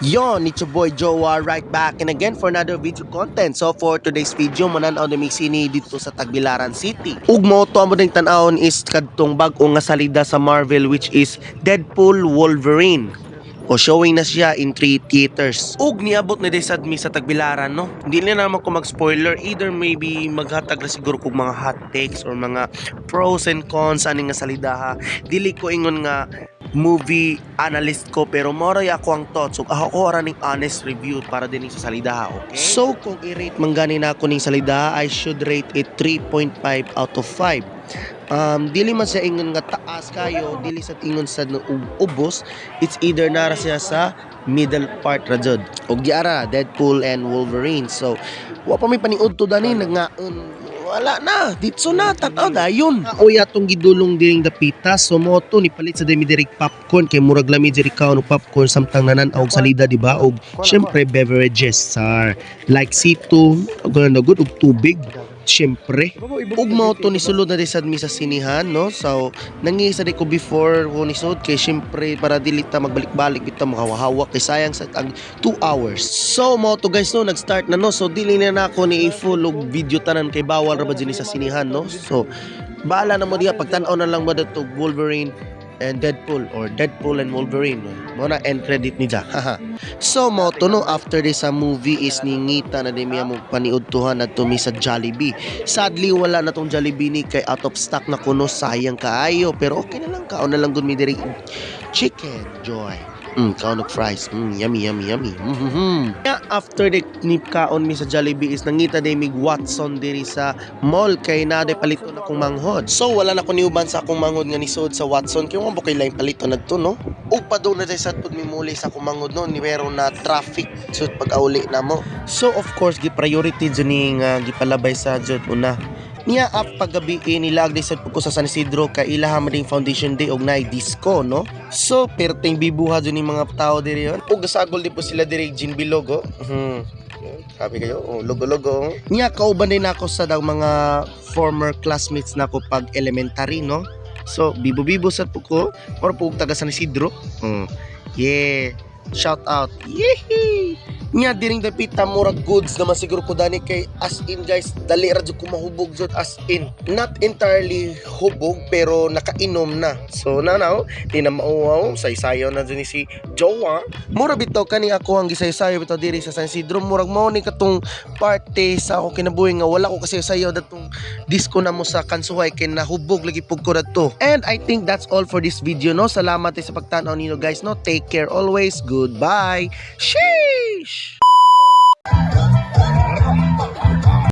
Yon, it's your boy Joa right back and again for another video content. So for today's video, mananaw na may sini dito sa Tagbilaran City. Ug mo to amo ding tan-awon is kadtong bag-o nga salida sa Marvel which is Deadpool Wolverine. O showing na siya in 3 theaters. Ug niabot na desad mi sa Tagbilaran, no? Hindi na naman ko mag-spoiler, either maybe maghatag na siguro kog mga hot takes or mga pros and cons ani nga salida ha. Dili ko ingon nga movie analyst ko pero moray ako ang thoughts so ako ko ra ning honest review para din sa salida, okay? So kung i-rate man gani na ako ning salida, I should rate it 3.5 out of 5. Dili man sa ingon nga taas kayo, dili sa tingon sa ubos, it's either nara siya sa middle part ra jud. Og giara Deadpool and Wolverine. So wa pa may paniud to dani nagnaon wala na, dito na, tataw dayon. Oy atong gidulong diring dapita, so moto ni palit sa demi direk popcorn kay murag lami diri ka no popcorn samtang nanan og salida di ba? Og syempre beverages sir like C2, gana good og tubig. Syempre, ug mao to ni sulod na desad mi sa sinihan, no? So, nangisa di ko before ko ni sud kay syempre para dili ta magbalik-balik bitaw makahawa kay sayang sa 2 hours. So, mao to guys, no, nag-start na no. So, dili na nako ni i-full og video tanan kay bawal ra ba dinhi sa sinihan, no? So, bahala na mo diha pagtan-aw na lang mo dato Wolverine and Deadpool or Deadpool and Wolverine. Mo na end credit ni ja. So mo to no, after this movie is ningita na din miya mo paniudtuhan na tumi sa Jollibee. Sadly wala na tong Jollibee ni kay out of stock na kuno, sayang kaayo pero okay na lang kaon na lang gud mi diri chicken joy. Kaon og fries. Yummy. After the nip kaon mi sa Jollibee is nangita day mig Watson diri sa mall kay na day palito na akong manghod. So wala na ko niuban sa akong manghod nga nisod sa Watson kay mo bukay lain palito nagto no. Ug padung na day sad pud mi muli sa akong manghod no ni pero na traffic sud pag-auli na mo. So of course gi priority jud ni nga gipalabay sa jud una. Niya up paggabi nilag day sad ko sa San Isidro kay ilaha man ding foundation day og night disco no. So perting bibuha jud ni mga tao diri yon. Ug gasagol di po sila diri Gin Bilogo. Sabi kayo, logo-logo. Niya kauban din ako sa daw mga former classmates nako pag elementary no. So bibo-bibo sad po ko or po taga San Isidro. Yeah. Shout out. Yee! Nya diring dapita murag goods naman siguro ko dani kay as in guys dali ra jud ko mahubog jud as in not entirely hubog pero nakainom na so nanaw di na mauwaw saysayaw na dun si Joa mura bitaw kani ako ang gisaysayaw bitaw diri sa San Isidro murag mao ni katong party sa ako kinabuhi nga wala ko kasi sayaw datong disco na mo sa Kansuhay kay nahubog lagi pug ko dadto. And I think that's all for this video no. Salamat sa pagtan-aw ninyo guys no. Take care always. Goodbye. Sheesh.